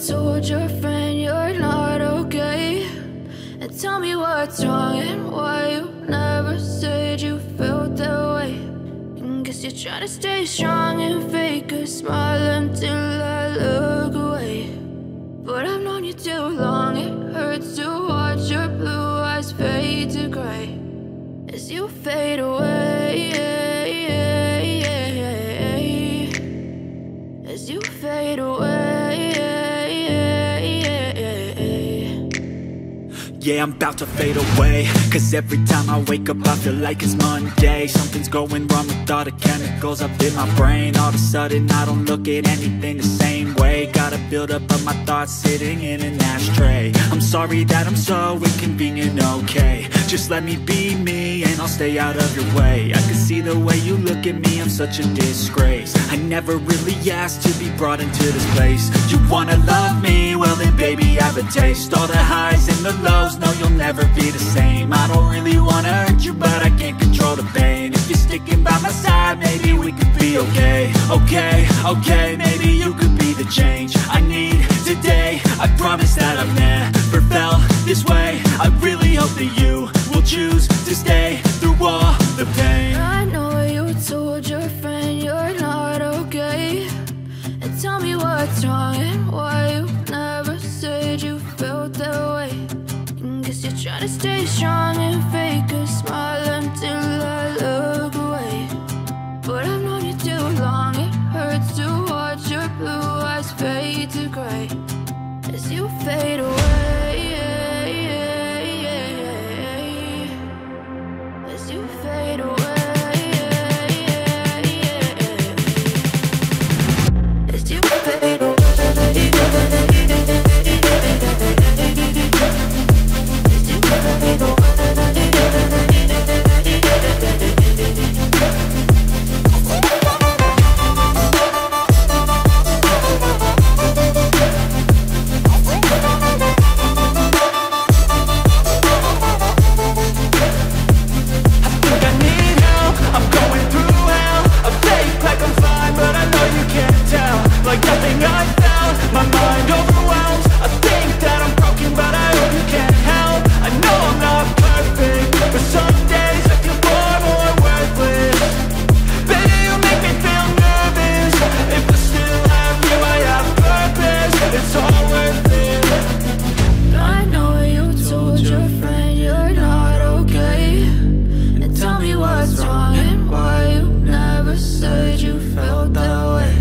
told your friend you're not okay, and tell me what's wrong and why you never said you felt that way. And guess you're trying to stay strong and fake a smile until I look away. But I've known you too long, it hurts to watch your blue eyes fade to gray as you fade away, as you fade away. Yeah, I'm about to fade away, cause every time I wake up I feel like it's Monday. Something's going wrong with all the chemicals up in my brain. All of a sudden I don't look at anything the same way. Gotta build up of my thoughts sitting in an ashtray. I'm sorry that I'm so inconvenient, okay. Just let me be me and I'll stay out of your way. I can see the way you look at me, I'm such a disgrace. I never really asked to be brought into this place. You wanna love me? Well then baby I have a taste. All the highs and the lows, no you'll never be the same. I don't really wanna hurt you but I can't control the pain. If you're sticking by my side maybe we could be okay. Okay, maybe you could be the change I need today. I promise that I've never felt this way. I really hope that you will choose to stay through all the pain. I know you told your friend you're not okay, and tell me what's wrong and why you never said you felt that way. And guess you're trying to stay strong and fake a smile until I look away. But I've known you too long, it hurts to watch your blue eyes fade to gray as you fade away, as you fade away, as you fade away. Like nothing I found, my mind overwhelmed. I think that I'm broken, but I hope you can't help. I know I'm not perfect, but some days I feel far more worthless. Baby, you make me feel nervous. If I still have you, I have purpose. It's all worth it. I know you told your friend you're not okay, and tell me what's wrong and why you never said you felt that way.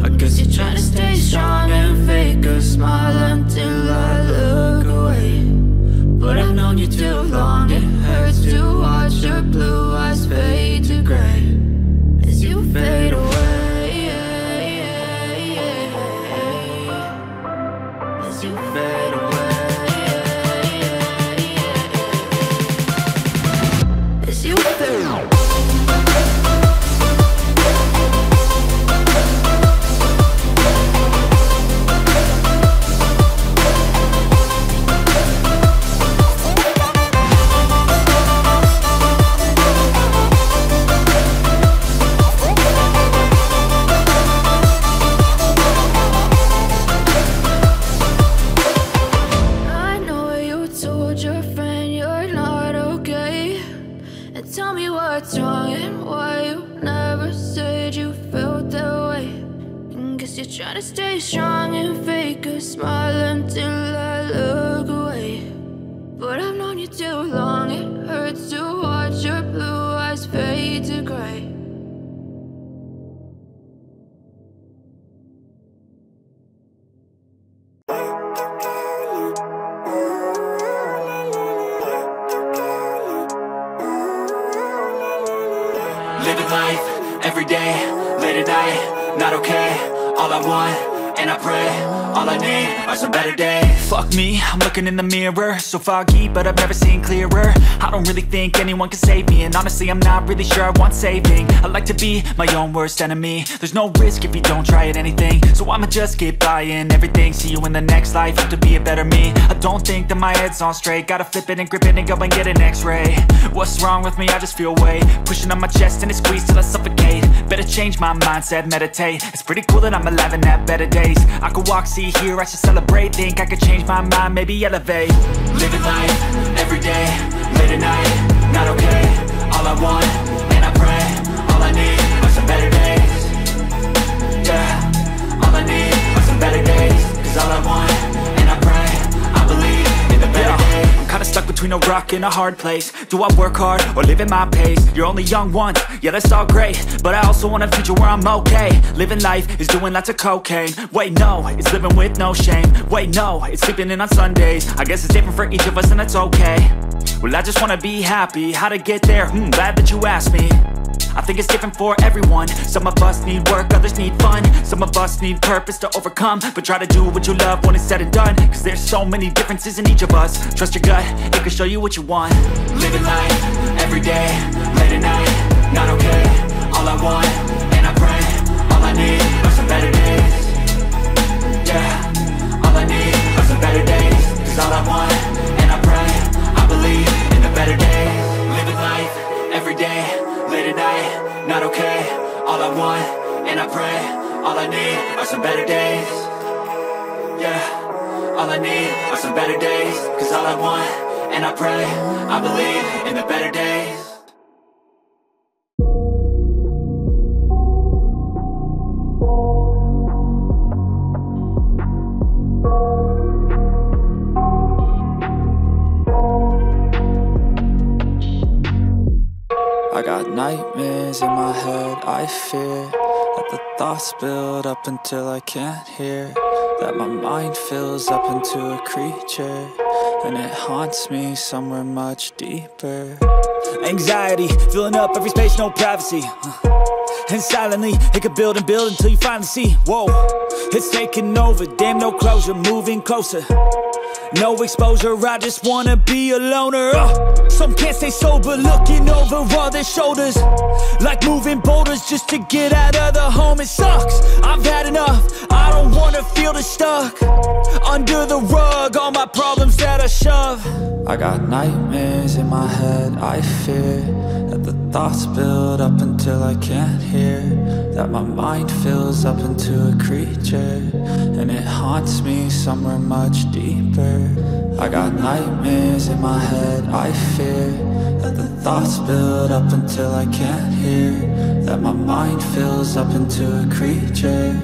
I guess you're trying to stay strong and fake a smile until I look away. But I've known you too long, it hurts to watch your blue eyes fade to gray as you fade away, as you fade away, as you fade away. What's wrong and why you never said you felt that way. And guess you're trying to stay strong and fake a smile until I look away. But I've known you too long, it hurts to watch your blue eyes fade to gray. Living life, every day, late at night, not okay. All I want, and I pray, all I need are some better days. Fuck me, I'm looking in the mirror, so foggy, but I've never seen clearer. I don't really think anyone can save me, and honestly I'm not really sure I want saving. I like to be my own worst enemy. There's no risk if you don't try at anything, so I'ma just keep buying everything. See you in the next life, have to be a better me. I don't think that my head's on straight, gotta flip it and grip it and go and get an x-ray. What's wrong with me? I just feel weight pushing on my chest and it squeezes till I suffocate. Better change my mindset, meditate. It's pretty cool that I'm alive and have better days. days. I could walk, see, hear, I should celebrate. Think I could change my mind, maybe elevate. Living life, everyday, late at night, not okay. All I want, and I pray, all I need are some better days. Yeah, all I need are some better days. Cause all I want, and I pray, I believe in the better days. I'm kinda stuck between a rock and a hard place. Do I work hard or live at my pace? You're only young once, yeah that's all great, but I also want a future where I'm okay. Living life is doing lots of cocaine. Wait no, it's living with no shame. Wait no, it's sleeping in on Sundays. I guess it's different for each of us and that's okay. Well I just wanna be happy, how to get there? Glad that you asked me. I think it's different for everyone. Some of us need work, others need fun. Some of us need purpose to overcome. But try to do what you love when it's said and done. Cause there's so many differences in each of us. Trust your gut, it can show you what you want. Living life, everyday, late at night, not okay. All I want, and I pray, all I need are some better days. Yeah, all I need are some better days. Cause all I want, and I pray, I believe in the better days. Living life, everyday, late at night, not okay. All I want, and I pray, all I need are some better days. Yeah, all I need are some better days. Cause all I want, and I pray, I believe in the better days. I got nightmares in my head, I fear that the thoughts build up until I can't hear. That my mind fills up into a creature, and it haunts me somewhere much deeper. Anxiety, filling up every space, no privacy. And silently, it could build and build until you finally see. Whoa, it's taking over, damn no closure, moving closer. No exposure, I just wanna be a loner. Some can't stay sober, looking over all their shoulders, like moving boulders just to get out of the home. It sucks, I've had enough, I don't wanna feel stuck under the rug, all my problems that I shove. I got nightmares in my head, I fear that the thoughts build up until I can't hear. That my mind fills up into a creature, and it haunts me somewhere much deeper. I got nightmares in my head, I fear that the thoughts build up until I can't hear. That my mind fills up into a creature,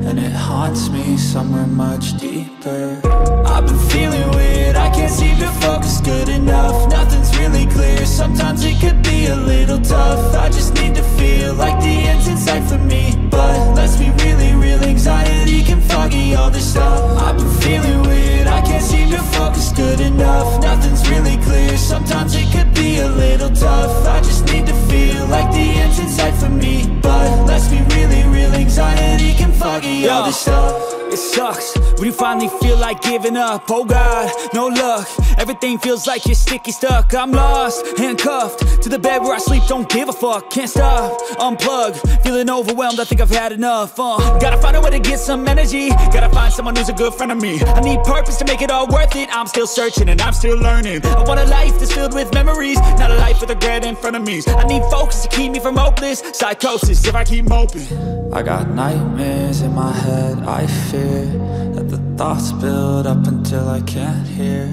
and it haunts me somewhere much deeper. I've been feeling weird, I can't seem to focus good enough. Nothing's really clear, sometimes it could be a little tough. I just need to feel like the end's in sight for me, but let's be really real, anxiety can foggy all this stuff. I've been feeling weird, I can't seem to focus good enough. Nothing's really clear, sometimes it could be a little tough. I just need to feel like the end's in sight for me, but let's be really real, anxiety can foggy all this stuff. It sucks when you finally feel like giving up. Oh God, no luck, everything feels like you're sticky stuck. I'm lost, handcuffed to the bed where I sleep, don't give a fuck. Can't stop, unplug, feeling overwhelmed, I think I've had enough. Gotta find a way to get some energy, gotta find someone who's a good friend of me. I need purpose to make it all worth it, I'm still searching and I'm still learning. I want a life that's filled with memories, not a life with regret in front of me. I need focus to keep me from hopeless psychosis if I keep moping. I got nightmares in my head, I fear that the thoughts build up until I can't hear.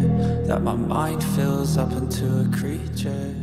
That my mind fills up into a creature,